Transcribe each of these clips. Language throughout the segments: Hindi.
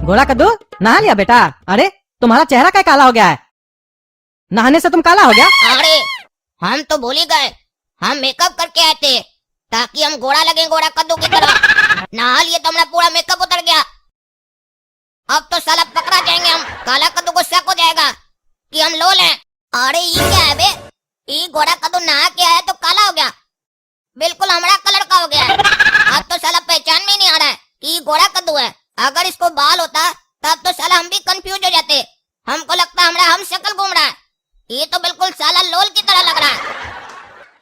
गोरा कद्दू नहा लिया बेटा? अरे तुम्हारा चेहरा क्या काला हो गया है? नहाने से तुम काला हो गया? अरे हम तो भूल ही गए, हम मेकअप करके आए थे ताकि हम गोरा लगे, गोरा कद्दू की तरह। नहा लिए तो हमारा पूरा मेकअप उतर गया। अब तो साला पकड़ा जाएंगे हम। काला कद्दू को शक हो जाएगा कि हम लोल हैं। अरे ये क्या है बे? ये गोरा कद्दू नहा के आया तो काला हो गया, बिल्कुल हमारा कलर का हो गया है। अब तो साला पहचान में नहीं आ रहा है कि ये गोरा कद्दू है। अगर इसको बाल होता तब तो साला हम भी कंफ्यूज हो जाते। हमको लगता है हमारा हम शक्ल घूम रहा है। ये तो बिल्कुल साला लोल की तरह लग रहा है।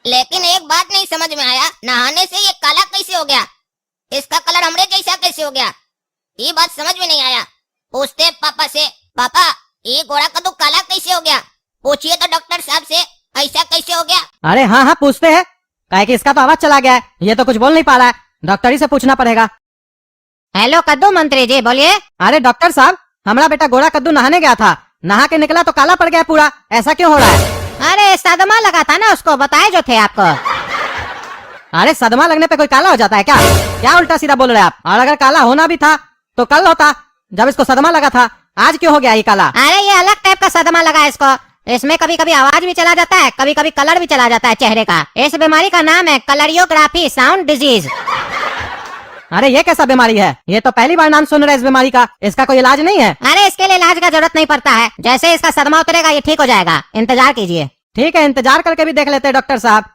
लेकिन एक बात नहीं समझ में आया, नहाने से ये काला कैसे हो गया? इसका कलर हमरे जैसा कैसे हो गया? ये बात समझ में नहीं आया। पूछते पापा से, पापा ये गोरा कद्दू काला कैसे हो गया? पूछिए तो डॉक्टर साहब से, ऐसा कैसे हो गया? अरे हाँ हाँ पूछते हैं, काहे कि इसका तो आवाज चला गया है, ये तो कुछ बोल नहीं पा रहा है। डॉक्टर ही से पूछना पड़ेगा। हेलो कद्दू मंत्री जी, बोलिए। अरे डॉक्टर साहब, हमारा बेटा गोरा कद्दू नहाने गया था, नहा के निकला तो काला पड़ गया पूरा, ऐसा क्यों हो रहा है? अरे सदमा लगा था ना उसको, बताए जो थे आपको। अरे सदमा लगने पे कोई काला हो जाता है क्या? क्या उल्टा सीधा बोल रहे हैं आप? और अगर काला होना भी था तो कल होता, जब इसको सदमा लगा था। आज क्यों हो गया ये काला? अरे ये अलग टाइप का सदमा लगा है इसको। इसमें कभी कभी आवाज भी चला जाता है, कभी कभी कलर भी चला जाता है चेहरे का। इस बीमारी का नाम है कलरियोग्राफी साउंड डिजीज। अरे ये कैसा बीमारी है? ये तो पहली बार नाम सुन रहे इस बीमारी का। इसका कोई इलाज नहीं है? अरे इसके लिए इलाज का जरूरत नहीं पड़ता है, जैसे इसका सदमा उतरेगा ये ठीक हो जाएगा, इंतजार कीजिए। ठीक है, इंतजार करके भी देख लेते हैं डॉक्टर साहब।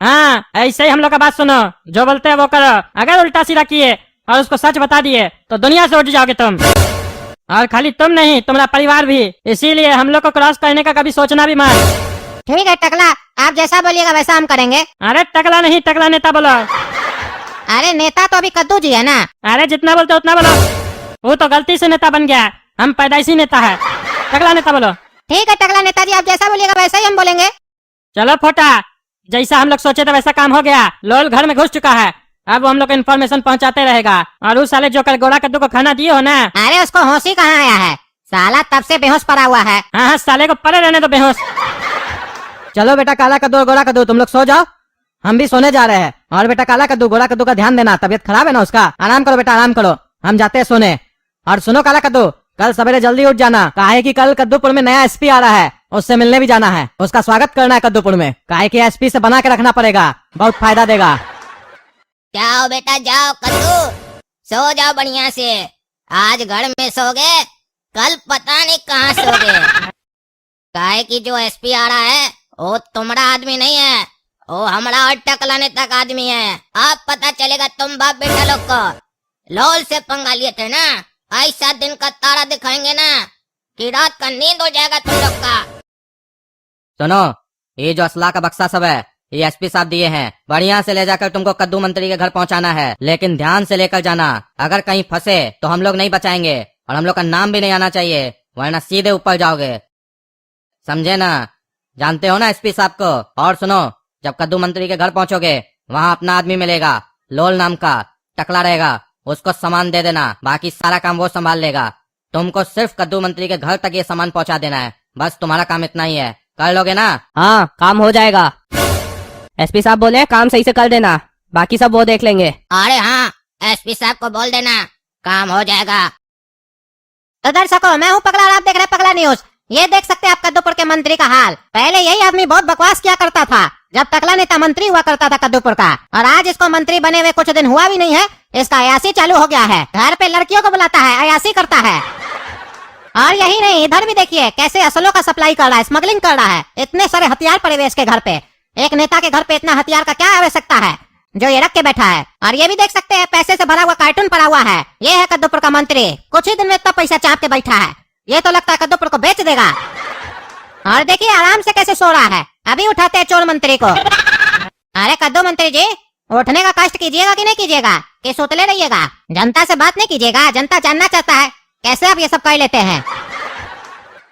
हाँ ऐसे ही हम लोग का बात सुनो, जो बोलते हैं वो करो। अगर उल्टा सीधा किए और उसको सच बता दिए तो दुनिया से उठ जाओगे तुम। और खाली तुम नहीं, तुम्हारा परिवार भी। इसीलिए हम लोग को क्रॉस करने का कभी सोचना भी मत। ठीक है टकला, आप जैसा बोलिएगा वैसा हम करेंगे। अरे टकला नहीं, टकला नेता बोलो। अरे नेता तो अभी कद्दू जी है ना। अरे जितना बोलते उतना बोलो। वो तो गलती से नेता बन गया, हम पैदाइशी नेता है। टकला नेता बोलो। ठीक है टकला नेताजी, आप जैसा बोलिएगा वैसा ही हम बोलेंगे। चलो फोटा, जैसा हम लोग सोचे थे वैसा काम हो गया। लोल घर में घुस चुका है, अब वो हम लोग इन्फॉर्मेशन पहुंचाते रहेगा। और उस साले जो कल गोरा कद्दू को खाना दिए हो ना, अरे उसको होश ही कहाँ आया है? साला तब से बेहोश पड़ा हुआ है। हाँ हाँ साले को पड़े रहने दो बेहोश। चलो बेटा काला कद्दू और गोरा कद्दू तुम लोग सो जाओ, हम भी सोने जा रहे हैं। और बेटा काला कद्दू गोरा कद्दू का ध्यान देना, तबीयत खराब है ना उसका। आराम करो बेटा, आराम करो, हम जाते हैं सोने। और सुनो काला कद्दू, कल सवेरे जल्दी उठ जाना, काहे कि कल कद्दूपुर में नया एसपी आ रहा है, उससे मिलने भी जाना है। उसका स्वागत करना है कद्दूपुर में, काहे कि एसपी से बना के रखना पड़ेगा, बहुत फायदा देगा। जाओ बेटा जाओ कद्दू, सो जाओ बढ़िया से। आज घर में सोगे, कल पता नहीं कहाँ सोगे। काहे कि जो एसपी आ रहा है वो तुम्हारा आदमी नहीं है, वो हमारा और टकलाने तक आदमी है। अब पता चलेगा तुम बाप बेटा लोग को। लोल से पंगा लिए थे ना, ऐसा दिन का तारा दिखाएंगे ना कि रात का नींद हो जाएगा तुम लोग का। सुनो, ये जो असला का बक्सा सब है ये एसपी साहब दिए हैं, बढ़िया से ले जाकर तुमको कद्दू मंत्री के घर पहुंचाना है। लेकिन ध्यान से लेकर जाना, अगर कहीं फंसे तो हम लोग नहीं बचाएंगे और हम लोग का नाम भी नहीं आना चाहिए, वरना सीधे ऊपर जाओगे, समझे ना? जानते हो ना एसपी साहब को? और सुनो, जब कद्दू मंत्री के घर पहुंचोगे वहाँ अपना आदमी मिलेगा, लोल नाम का, टकला रहेगा, उसको सामान दे देना, बाकी सारा काम वो संभाल लेगा। तुमको सिर्फ कद्दू मंत्री के घर तक ये सामान पहुंचा देना है, बस तुम्हारा काम इतना ही है। कर लोगे ना? हाँ काम हो जाएगा। एसपी साहब बोले काम सही से कर देना, बाकी सब वो देख लेंगे। अरे हाँ, एसपी साहब को बोल देना, काम हो जाएगा। तो दर्शकों, मैं हूँ पगला और आप देख रहे हैं पगला न्यूज। ये देख सकते हैं आप कद्दूपुर के मंत्री का हाल। पहले यही आदमी बहुत बकवास किया करता था जब टकला नेता मंत्री हुआ करता था कद्दूपुर का, और आज इसको मंत्री बने हुए कुछ दिन हुआ भी नहीं है, इसका अयासी चालू हो गया है। घर पे लड़कियों को बुलाता है, अयासी करता है। और यही नहीं, इधर भी देखिए कैसे असलों का सप्लाई कर रहा है, स्मगलिंग कर रहा है। इतने सारे हथियार पड़े हुए इसके घर पे। एक नेता के घर पे इतना हथियार का क्या आवश्यकता है जो ये रख के बैठा है। और ये भी देख सकते हैं पैसे से भरा हुआ कार्टून पड़ा हुआ है। ये है कद्दूपुर का मंत्री, कुछ ही दिन में इतना पैसा चाप के बैठा है। ये तो लगता है कद्दूपुर को बेच देगा। और देखिए आराम से कैसे सो रहा है। अभी उठाते हैं चोर मंत्री को। अरे कद्दू मंत्री जी, उठने का कष्ट कीजिएगा कि नहीं कीजिएगा, कि सोतले रहिएगा? जनता से बात नहीं कीजिएगा? जनता जानना चाहता है कैसे आप ये सब कर लेते हैं।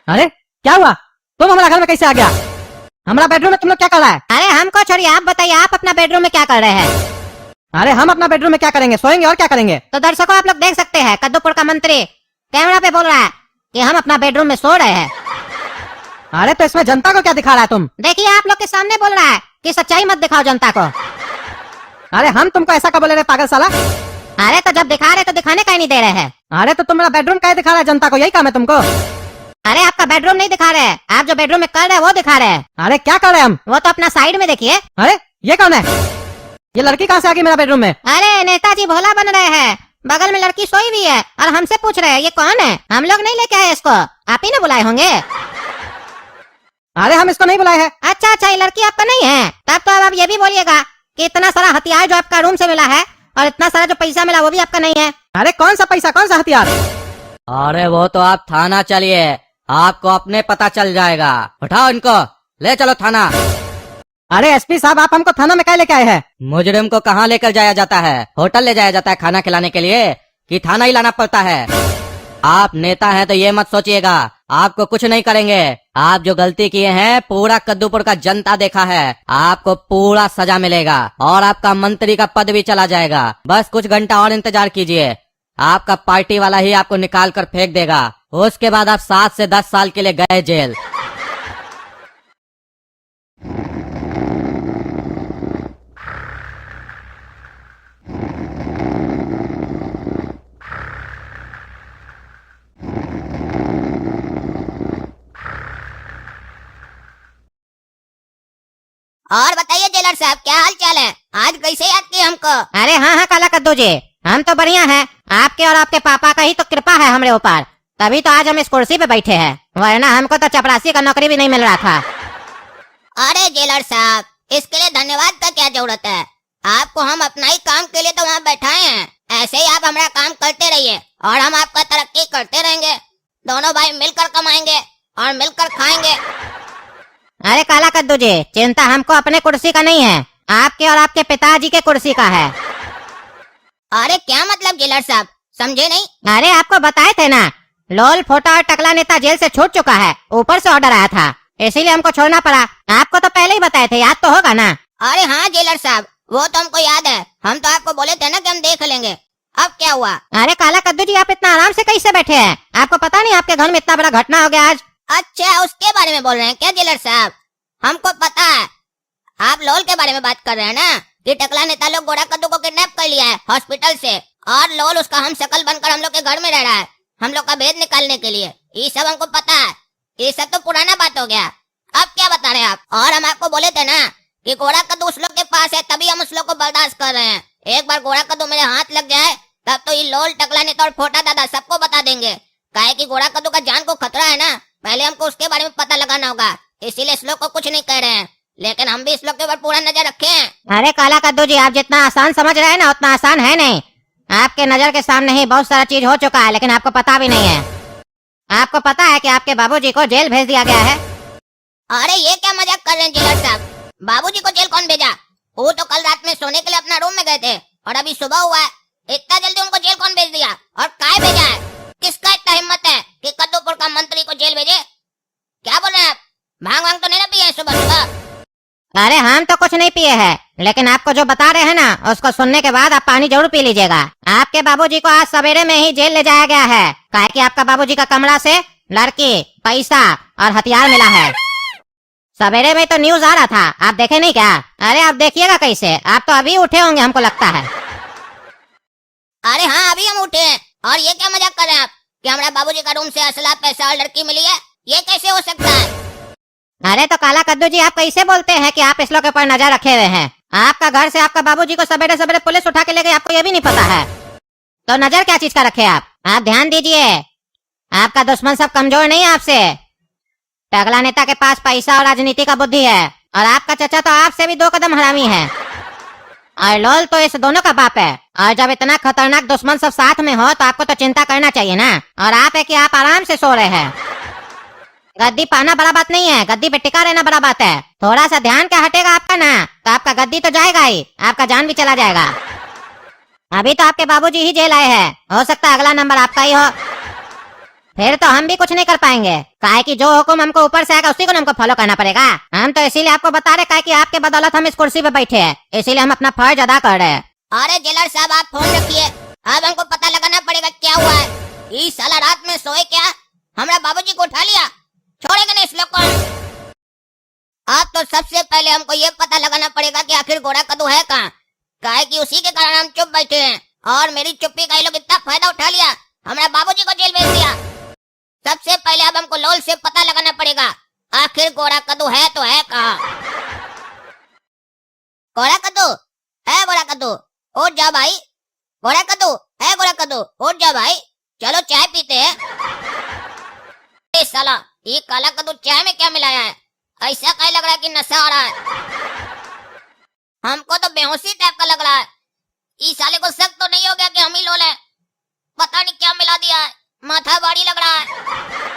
अरे क्या हुआ, तुम हमारा घर में कैसे आ गया? हमारा बेडरूम में तुम लोग क्या कर रहा है? अरे हमको छोड़िए, आप बताइए आप अपना बेडरूम में क्या कर रहे हैं? अरे हम अपना बेडरूम में क्या करेंगे, सोएंगे और क्या करेंगे। तो दर्शकों आप लोग देख सकते हैं कद्दूपुर का मंत्री कैमरा पे बोल रहा है कि हम अपना बेडरूम में सो रहे हैं। अरे तो इसमें जनता को क्या दिखा रहा है तुम? देखिए आप लोग के सामने बोल रहा है कि सच्चाई मत दिखाओ जनता को। अरे हम तुमको ऐसा कब बोले रे पागल साला? अरे तो जब दिखा रहे तो दिखाने का ही नहीं दे रहे हैं। अरे तो तुम मेरा बेडरूम क्या दिखा रहा है जनता को, यही काम है तुमको? अरे आपका बेडरूम नहीं दिखा रहे, आप जो बेडरूम में कर रहे हैं वो दिखा रहे हैं। अरे क्या कर रहे हैं हम? वो तो अपना साइड में देखिए। अरे ये कौन है? ये लड़की कहाँ से आ गई मेरा बेडरूम में? अरे नेताजी भोला बन रहे हैं, बगल में लड़की सोई भी है और हमसे पूछ रहे हैं ये कौन है। हम लोग नहीं लेके आए इसको, आप ही ने बुलाए होंगे। अरे हम इसको नहीं बुलाए हैं। अच्छा अच्छा, ये लड़की आपका नहीं है, तब तो अब आप ये भी बोलिएगा कि इतना सारा हथियार जो आपका रूम से मिला है और इतना सारा जो पैसा मिला वो भी आपका नहीं है। अरे कौन सा पैसा, कौन सा हथियार? अरे वो तो आप थाना चलिए, आपको अपने पता चल जाएगा। उठाओ इनको, ले चलो थाना। अरे एसपी साहब, आप हमको थाना में क्या लेके आए हैं? मुजरिम को कहाँ लेकर जाया जाता है? होटल ले जाया जाता है खाना खिलाने के लिए, कि थाना ही लाना पड़ता है? आप नेता हैं तो ये मत सोचिएगा आपको कुछ नहीं करेंगे। आप जो गलती किए हैं पूरा कद्दूपुर का जनता देखा है, आपको पूरा सजा मिलेगा और आपका मंत्री का पद भी चला जाएगा। बस कुछ घंटा और इंतजार कीजिए, आपका पार्टी वाला ही आपको निकाल कर फेंक देगा। उसके बाद आप 7 से 10 साल के लिए गए जेल। और बताइए जेलर साहब, क्या हाल चाल है? आज कैसे याद किए हमको? अरे हाँ हाँ काला कद्दू जी, हम तो बढ़िया हैं। आपके और आपके पापा का ही तो कृपा है हमारे ऊपर, तभी तो आज हम इस कुर्सी पे बैठे हैं, वरना हमको तो चपरासी का नौकरी भी नहीं मिल रहा था। अरे जेलर साहब, इसके लिए धन्यवाद का क्या जरूरत है? आपको हम अपना ही काम के लिए तो वहाँ बैठाए हैं, ऐसे ही आप हमारा काम करते रहिए और हम आपका तरक्की करते रहेंगे। दोनों भाई मिलकर कमाएंगे और मिलकर खाएंगे। अरे काला कद्दू जी, चिंता हमको अपने कुर्सी का नहीं है, आपके और आपके पिताजी के कुर्सी का है। अरे क्या मतलब जेलर साहब, समझे नहीं? अरे आपको बताए थे ना, लोल फोटा और टकला नेता जेल से छूट चुका है, ऊपर से ऑर्डर आया था, इसीलिए हमको छोड़ना पड़ा। आपको तो पहले ही बताए थे, याद तो होगा ना? अरे हाँ जेलर साहब, वो तो हमको याद है, हम तो आपको बोले थे ना कि हम देख लेंगे। अब क्या हुआ? अरे काला कद्दू जी, आप इतना आराम से कैसे बैठे हैं? आपको पता नहीं आपके घर में इतना बड़ा घटना हो गया आज? अच्छा, उसके बारे में बोल रहे हैं क्या जेलर साहब? हमको पता है, आप लोल के बारे में बात कर रहे हैं ना, कि टकला नेता लोग गोरा कद्दू को किडनैप कर लिया है हॉस्पिटल से, और लोल उसका हम शकल बनकर हम लोग के घर में रह रहा है हम लोग का भेद निकालने के लिए। ये सब हमको पता है, ये सब तो पुराना बात हो गया। अब क्या बता रहे हैं आप? और हम आपको बोले थे ना कि गोरा कद्दू उस लोग के पास है, तभी हम उस लोग को बर्दाश्त कर रहे हैं। एक बार गोरा कद्दू मेरे हाथ लग जाए तब तो ये लोल टकला नेता और फोटा दादा सबको बता देंगे। काहे कि गोरा कद्दू का जान को खतरा है ना, पहले हमको उसके बारे में पता लगाना होगा, इसीलिए इस लोग को कुछ नहीं कह रहे हैं, लेकिन हम भी इस लोग के ऊपर पूरा नजर रखे हैं। अरे काला कद्दू जी, आप जितना आसान समझ रहे हैं ना उतना आसान है नहीं। आपके नजर के सामने ही बहुत सारा चीज हो चुका है, लेकिन आपको पता भी नहीं है। आपको पता है कि आपके बाबूजी को जेल भेज दिया गया है। अरे ये क्या मजाक कर रहे हैं जेलर साहब? बाबूजी को जेल कौन भेजा? वो तो कल रात में सोने के लिए अपना रूम में गए थे और अभी सुबह हुआ है, इतना जल्दी उनको जेल कौन भेज दिया? और काय भेजा है? किसका इतना हिम्मत है कि कद्दूपुर का मंत्री को जेल भेजे? क्या बोल रहे हैं आप? भांग वांग तो नहीं ना पिए सुबह सुबह? अरे हम तो कुछ नहीं पिए हैं, लेकिन आपको जो बता रहे हैं ना उसको सुनने के बाद आप पानी जरूर पी लीजिएगा। आपके बाबूजी को आज सवेरे में ही जेल ले जाया गया है, काहे कि आपका बाबूजी का कमरा से लड़की, पैसा और हथियार मिला है। सवेरे में तो न्यूज आ रहा था, आप देखे नहीं क्या? अरे आप देखिएगा कैसे, आप तो अभी उठे होंगे हमको लगता है। अरे हाँ अभी हम उठे हैं, और ये क्या मजाक कर रहे हैं आप कि हमारे बाबूजी का रूम से असला, पैसा और लड़की मिली है? ये कैसे हो सकता है? अरे तो काला कद्दू जी, आप कैसे बोलते हैं कि आप इस लोग के ऊपर नजर रखे हुए हैं? आपका घर से आपका बाबूजी को सवेरे सवेरे पुलिस उठा के ले गई, आपको ये भी नहीं पता है? तो नजर क्या चीज का रखे आप ध्यान दीजिए, आपका दुश्मन सब कमजोर नहीं है आपसे। टकला नेता के पास पैसा और राजनीति का बुद्धि है, और आपका चचा तो आपसे भी 2 कदम हरामी है, और लोल तो इस दोनों का बाप है। और जब इतना खतरनाक दुश्मन सब साथ में हो तो आपको तो चिंता करना चाहिए ना। और आप है कि आप आराम से सो रहे हैं। गद्दी पाना बड़ा बात नहीं है, गद्दी पे टिका रहना बड़ा बात है। थोड़ा सा ध्यान क्या हटेगा आपका ना, तो आपका गद्दी तो जाएगा ही, आपका जान भी चला जाएगा। अभी तो आपके बाबूजी ही जेल आए हैं, हो सकता है अगला नंबर आपका ही हो, फिर तो हम भी कुछ नहीं कर पाएंगे। काहे कि जो हुक्म हमको ऊपर से आएगा उसी को हमको फॉलो करना पड़ेगा। हम तो इसीलिए आपको बता रहे, काहे कि आपके बदौलत हम इस कुर्सी पे बैठे हैं, इसीलिए हम अपना फर्ज अदा कर रहे हैं। अरे जेलर साहब आप फोन रखिए, अब हमको पता लगाना पड़ेगा क्या हुआ है। इस साला रात में सोए क्या, हमारा बाबूजी को उठा लिया, छोड़ेंगे नहीं इस लोग को। अब तो सबसे पहले हमको ये पता लगाना पड़ेगा कि आखिर गोरा कद्दू है कहाँ, काहे कि उसी के कारण हम चुप बैठे हैं और मेरी चुप्पी का ये लोग इतना फायदा उठा लिया, हमारे बाबूजी को जेल भेज दिया। सबसे पहले अब हमको लोल से पता लगाना पड़ेगा आखिर गोरा कद्दू है तो है कहाँ। गोरा कद्दू है, गोरा कद्दू उठ जा भाई, गोरा कद्दू है, गोरा कद्दू उठ जा भाई, चलो चाय पीते हैं। ए साला, ये काला कद्दू चाय में क्या मिलाया है? ऐसा कहीं लग रहा है कि नशा आ रहा है। हमको तो बेहोशी टाइप का लग रहा है। इस साले को शक तो नहीं हो गया कि हम ही लोल हैं? पता नहीं क्या मिला दिया है, माथा भारी लग रहा है।